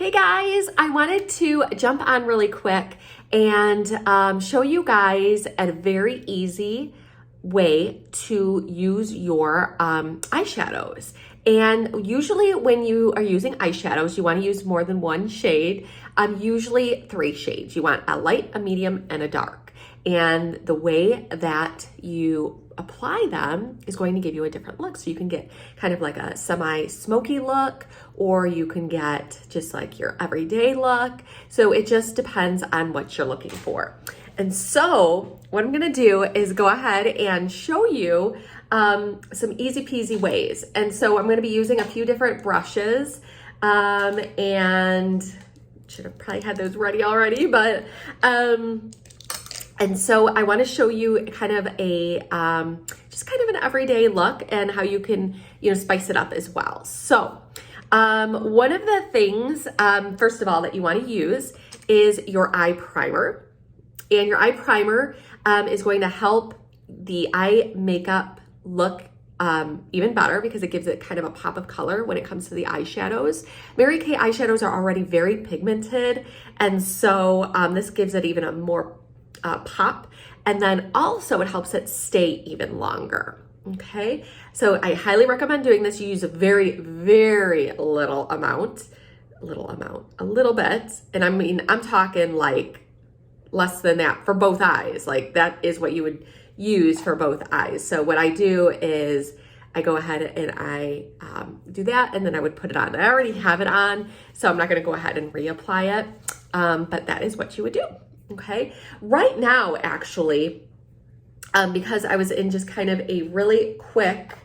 Hey guys, I wanted to jump on really quick and show you guys a very easy way to use your eyeshadows. And usually when you are using eyeshadows, you want to use more than one shade, usually 3 shades. You want a light, a medium, and a dark. And the way that you apply them is going to give you a different look. So you can get kind of like a semi-smoky look, or you can get just like your everyday look. So it just depends on what you're looking for. And so what I'm gonna do is go ahead and show you some easy peasy ways. And so I'm gonna be using a few different brushes and should have probably had those ready already, but and so I want to show you kind of a just kind of an everyday look and how you can, spice it up as well. So one of the things, first of all, that you want to use is your eye primer. And your eye primer is going to help the eye makeup look even better because it gives it kind of a pop of color when it comes to the eyeshadows. Mary Kay eyeshadows are already very pigmented, and so this gives it even a more pop, and then also it helps it stay even longer. Okay, so I highly recommend doing this. You use a very, very little bit, and I mean, I'm talking like less than that for both eyes. Like that is what you would use for both eyes. So what I do is I go ahead and I do that, and then I would put it on. I already have it on, so I'm not going to go ahead and reapply it, but that is what you would do. Okay, right now, actually, because I was in just kind of a really quick,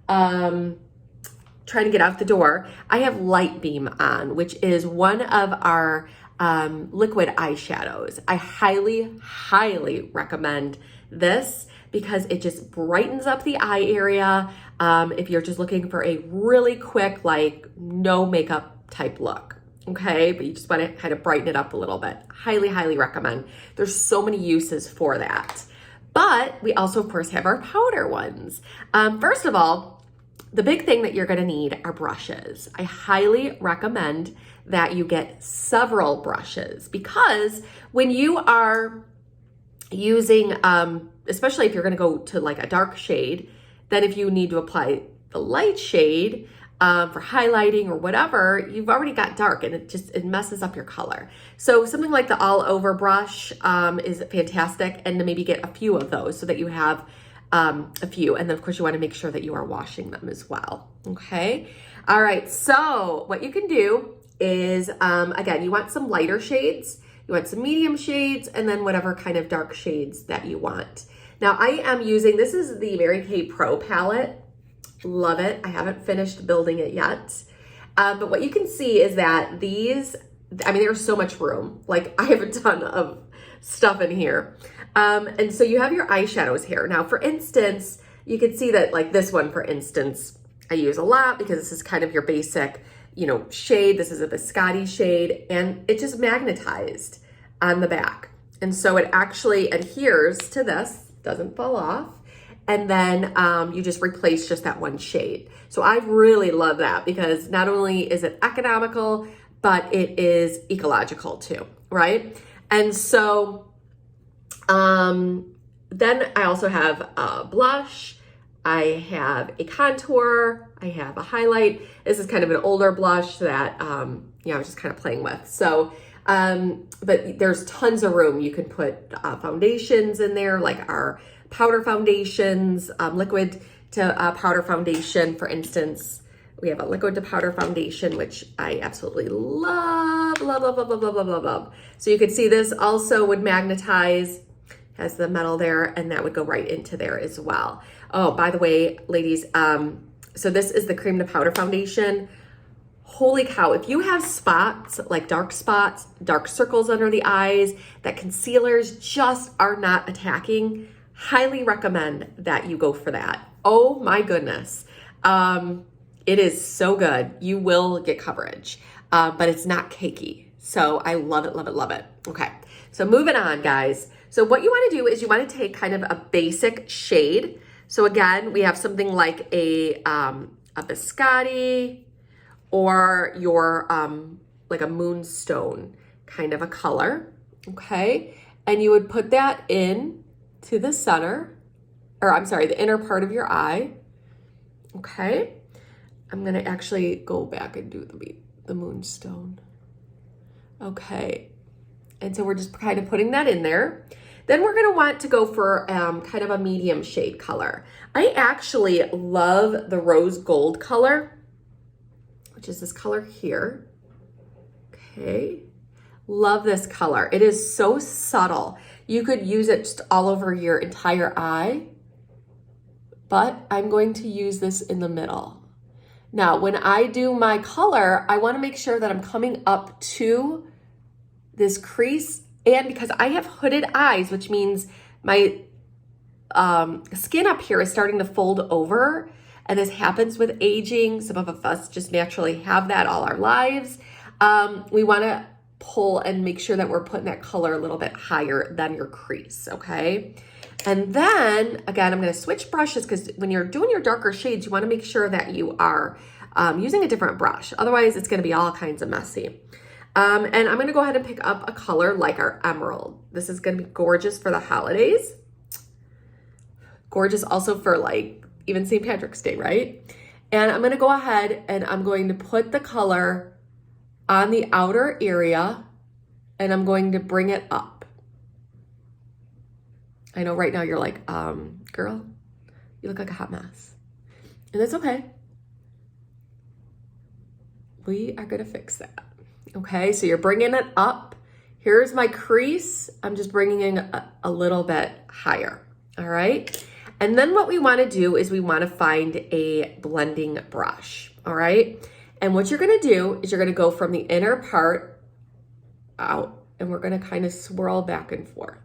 trying to get out the door, I have Light Beam on, which is one of our liquid eyeshadows. I highly, highly recommend this because it just brightens up the eye area. If you're just looking for a really quick, like no makeup type look. Okay, but you just want to kind of brighten it up a little bit. Highly, highly recommend. There's so many uses for that. But we also, of course, have our powder ones. First of all, the big thing that you're going to need are brushes. I highly recommend that you get several brushes because when you are using, especially if you're going to go to like a dark shade, then if you need to apply the light shade, for highlighting or whatever, you've already got dark and it messes up your color. So something like the all over brush is fantastic, and to maybe get a few of those so that you have a few. And then of course you want to make sure that you are washing them as well. Okay. All right. So what you can do is, again, you want some lighter shades, you want some medium shades, and then whatever kind of dark shades that you want. Now I am using, this is the Mary Kay Pro palette. Love it. I haven't finished building it yet. But what you can see is that these, I mean, there's so much room. Like I have a ton of stuff in here. And so you have your eyeshadows here. Now, for instance, you can see that like this one, for instance, I use a lot because this is kind of your basic, shade. This is a biscotti shade, and it just magnetized on the back. And so it actually adheres to this, doesn't fall off. And then you just replace just that one shade. So I really love that because not only is it economical, but it is ecological too, right? And so then I also have a blush, I have a contour, I have a highlight. This is kind of an older blush that I was just kind of playing with. So, but there's tons of room. You can put foundations in there, like our powder foundations, liquid to powder foundation. For instance, we have a liquid to powder foundation, which I absolutely love, love, love, love, love, love, love, love, love. So you can see this also would magnetize, has the metal there, and that would go right into there as well. Oh, by the way, ladies, so this is the cream to powder foundation. Holy cow, if you have spots, like dark spots, dark circles under the eyes, that concealers just are not attacking, highly recommend that you go for that. Oh my goodness. It is so good. You will get coverage, but it's not cakey. So I love it, love it, love it. Okay, so moving on, guys. So what you want to do is you want to take kind of a basic shade. So again, we have something like a biscotti or your like a moonstone kind of a color, okay? And you would put that in to the center, or I'm sorry, the inner part of your eye, okay? I'm gonna actually go back and do the moonstone. Okay, and so we're just kind of putting that in there. Then we're gonna want to go for kind of a medium shade color. I actually love the rose gold color, which is this color here. Okay, love this color. It is so subtle. You could use it just all over your entire eye, but I'm going to use this in the middle. Now, when I do my color, I wanna make sure that I'm coming up to this crease, and because I have hooded eyes, which means my skin up here is starting to fold over, and this happens with aging. Some of us just naturally have that all our lives. We wanna pull and make sure that we're putting that color a little bit higher than your crease, okay? And then, again, I'm gonna switch brushes because when you're doing your darker shades, you wanna make sure that you are using a different brush. Otherwise, it's gonna be all kinds of messy. And I'm gonna go ahead and pick up a color like our emerald. This is gonna be gorgeous for the holidays. Gorgeous also for like even St. Patrick's Day, right? And I'm gonna go ahead and I'm going to put the color on the outer area and I'm going to bring it up. I know right now you're like, girl, you look like a hot mess. And that's okay. We are gonna fix that. Okay, so you're bringing it up. Here's my crease. I'm just bringing it a little bit higher, all right? And then what we wanna do is we wanna find a blending brush, all right? And what you're gonna do is you're gonna go from the inner part out and we're gonna kind of swirl back and forth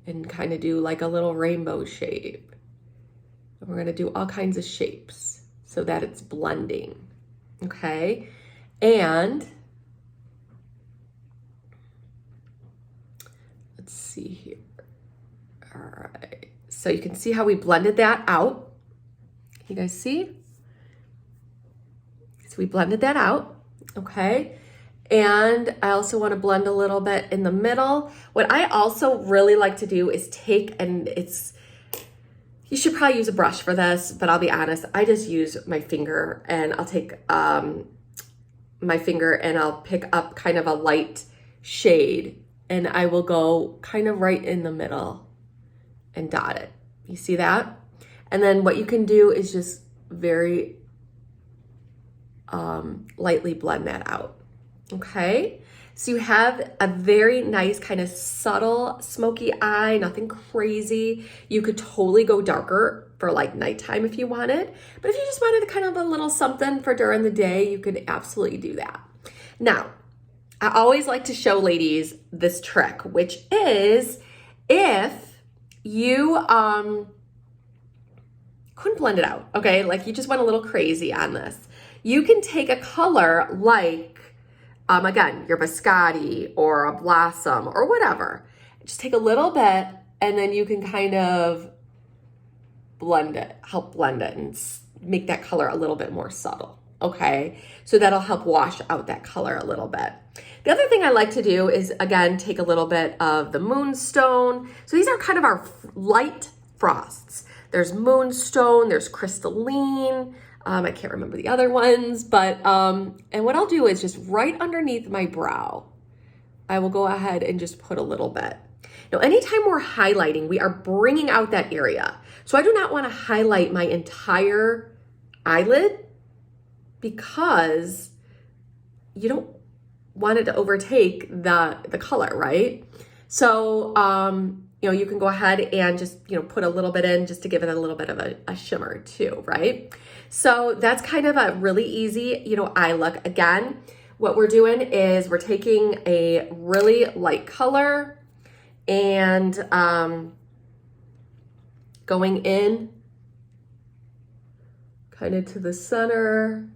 and kind of do like a little rainbow shape. And we're gonna do all kinds of shapes so that it's blending, okay? And let's see here. All right, so you can see how we blended that out. You guys see? So we blended that out, okay? And I also want to blend a little bit in the middle. What I also really like to do is take, and you should probably use a brush for this, but I'll be honest, I just use my finger, and I'll take my finger and I'll pick up kind of a light shade and I will go kind of right in the middle and dot it. You see that? And then what you can do is just very lightly blend that out. Okay, so you have a very nice kind of subtle smoky eye, nothing crazy. You could totally go darker for like nighttime if you wanted, but if you just wanted kind of a little something for during the day, you could absolutely do that. Now, I always like to show ladies this trick, which is if you couldn't blend it out, okay, like you just went a little crazy on this, you can take a color like again, your biscotti or a blossom or whatever. Just take a little bit and then you can kind of blend it, help blend it and make that color a little bit more subtle, okay? So that'll help wash out that color a little bit. The other thing I like to do is, again, take a little bit of the moonstone. So these are kind of our light frosts. There's moonstone, there's crystalline, I can't remember the other ones, but, and what I'll do is just right underneath my brow, I will go ahead and just put a little bit. Now, anytime we're highlighting, we are bringing out that area. So I do not want to highlight my entire eyelid because you don't want it to overtake the color, right? So, you know, you can go ahead and just, you know, put a little bit in just to give it a little bit of a shimmer too, right? So that's kind of a really easy, you know, eye look. Again, what we're doing is we're taking a really light color and going in kind of to the center.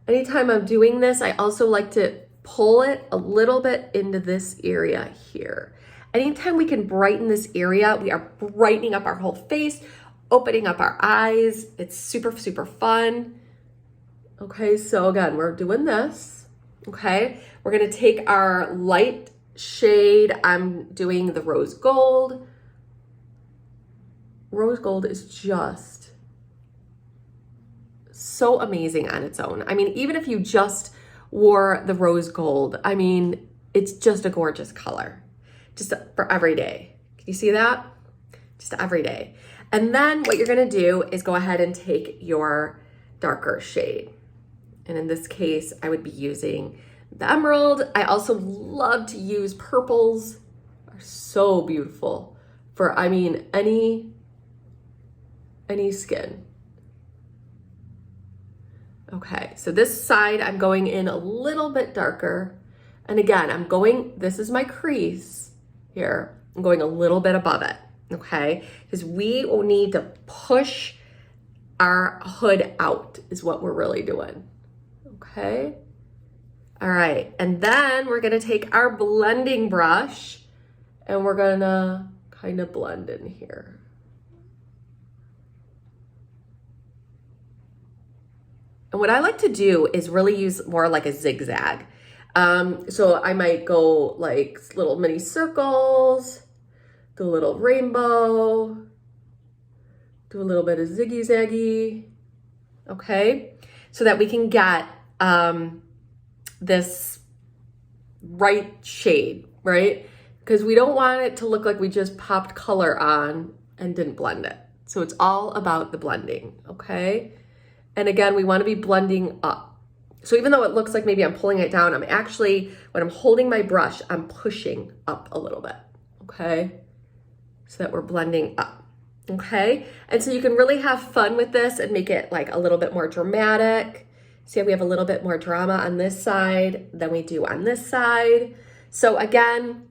Anytime I'm doing this, I also like to pull it a little bit into this area here. Anytime we can brighten this area, we are brightening up our whole face, opening up our eyes. It's super, super fun. Okay, so again, we're doing this. Okay, we're gonna take our light shade. I'm doing the rose gold. Rose gold is just so amazing on its own. I mean, even if you just wore the rose gold, I mean, it's just a gorgeous color, just for every day. Can you see that? Just every day. And then what you're gonna do is go ahead and take your darker shade. And in this case, I would be using the emerald. I also love to use purples. They're so beautiful for, I mean, any skin. Okay, so this side I'm going in a little bit darker. And again, this is my crease here. I'm going a little bit above it, okay? Because we will need to push our hood out is what we're really doing, okay? All right, and then we're gonna take our blending brush and we're gonna kind of blend in here. And what I like to do is really use more like a zigzag. So I might go like little mini circles, do a little rainbow, do a little bit of ziggy zaggy, okay? So that we can get this right shade, right? Because we don't want it to look like we just popped color on and didn't blend it. So it's all about the blending, okay? And again, we want to be blending up. So even though it looks like maybe I'm pulling it down, I'm actually, when I'm holding my brush, I'm pushing up a little bit, okay? So that we're blending up, okay? And so you can really have fun with this and make it like a little bit more dramatic. See how we have a little bit more drama on this side than we do on this side. So again,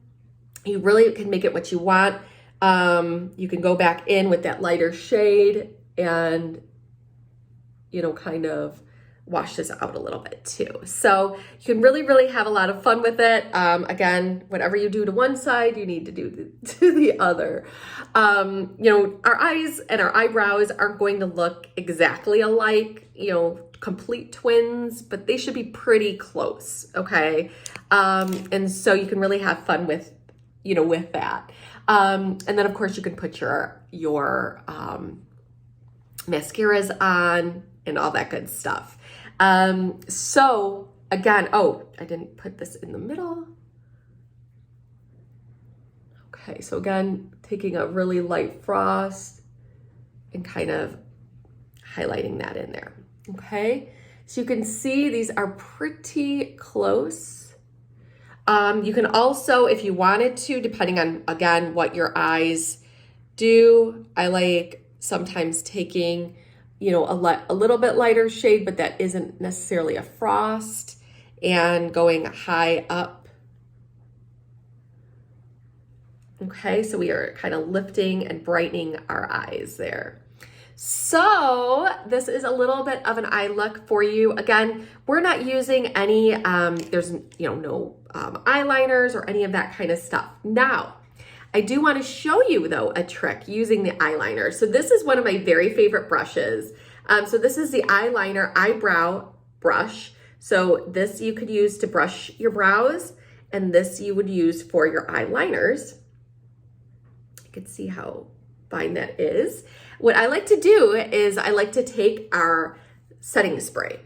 you really can make it what you want. You can go back in with that lighter shade and, you know, kind of wash this out a little bit too. So you can really, really have a lot of fun with it. Again, whatever you do to one side, you need to do to the other. You know, our eyes and our eyebrows aren't going to look exactly alike, you know, complete twins, but they should be pretty close, okay? And so you can really have fun with, you know, with that. And then of course you can put your mascaras on and all that good stuff. So again, oh, I didn't put this in the middle. Okay, so again, taking a really light frost and kind of highlighting that in there, okay? So you can see these are pretty close. You can also, if you wanted to, depending on, again, what your eyes do, I like sometimes taking, you know, a little bit lighter shade, but that isn't necessarily a frost, and going high up. Okay, so we are kind of lifting and brightening our eyes there. So this is a little bit of an eye look for you. Again, we're not using any, there's, you know, no eyeliners or any of that kind of stuff. Now, I do want to show you though a trick using the eyeliner. So this is one of my very favorite brushes. So this is the eyeliner eyebrow brush. So this you could use to brush your brows, and this you would use for your eyeliners. You can see how fine that is. What I like to do is I like to take our setting spray.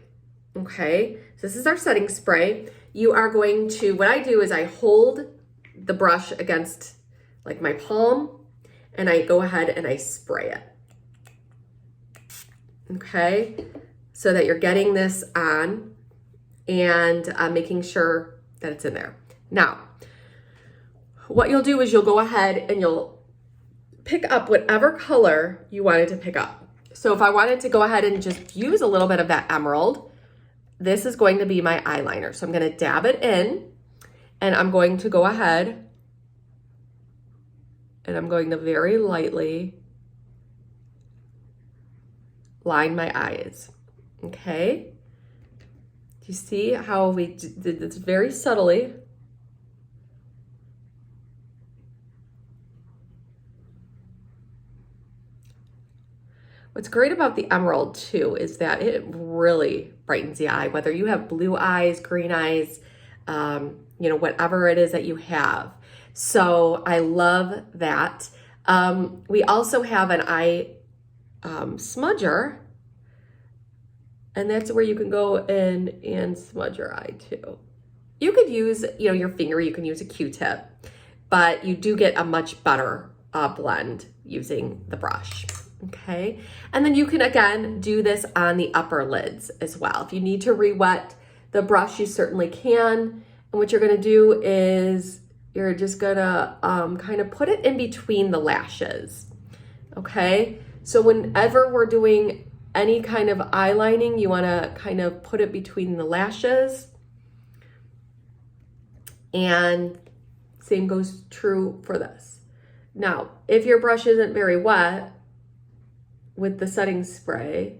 Okay, so this is our setting spray. You are going to, what I do is I hold the brush against like my palm, and I go ahead and I spray it. Okay, so that you're getting this on and making sure that it's in there. Now, what you'll do is you'll go ahead and you'll pick up whatever color you wanted to pick up. So if I wanted to go ahead and just use a little bit of that emerald, this is going to be my eyeliner. So I'm going to dab it in, and I'm going to go ahead and I'm going to very lightly line my eyes. Okay? Do you see how we did this very subtly? What's great about the emerald too is that it really brightens the eye, whether you have blue eyes, green eyes, you know, whatever it is that you have. So I love that. We also have an eye smudger, and that's where you can go in and smudge your eye too. You could use, you know, your finger, you can use a Q-tip, but you do get a much better blend using the brush. Okay, and then you can again do this on the upper lids as well. If you need to re-wet the brush, you certainly can. And what you're gonna do is you're just gonna kind of put it in between the lashes. Okay, so whenever we're doing any kind of eyelining, you wanna kind of put it between the lashes. And same goes true for this. Now, if your brush isn't very wet, with the setting spray,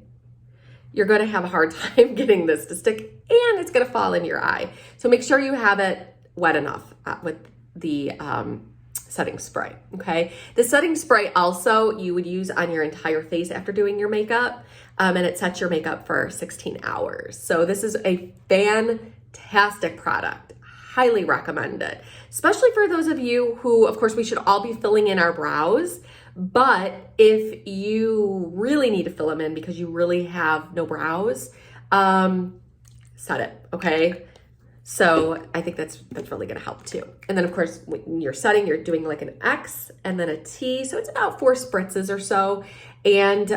you're going to have a hard time getting this to stick, and it's going to fall in your eye. So make sure you have it wet enough with the setting spray, okay? The setting spray also you would use on your entire face after doing your makeup, and it sets your makeup for 16 hours. So this is a fantastic product. Highly recommend it, especially for those of you who, of course, we should all be filling in our brows. But if you really need to fill them in because you really have no brows, set it, okay? So I think that's really gonna help too. And then of course, when you're setting, you're doing like an X and then a T. So it's about 4 spritzes or so. And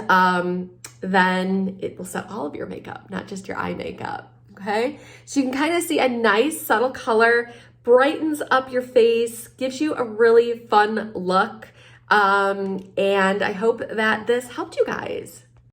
then it will set all of your makeup, not just your eye makeup, okay? So you can kind of see a nice subtle color, brightens up your face, gives you a really fun look. And I hope that this helped you guys.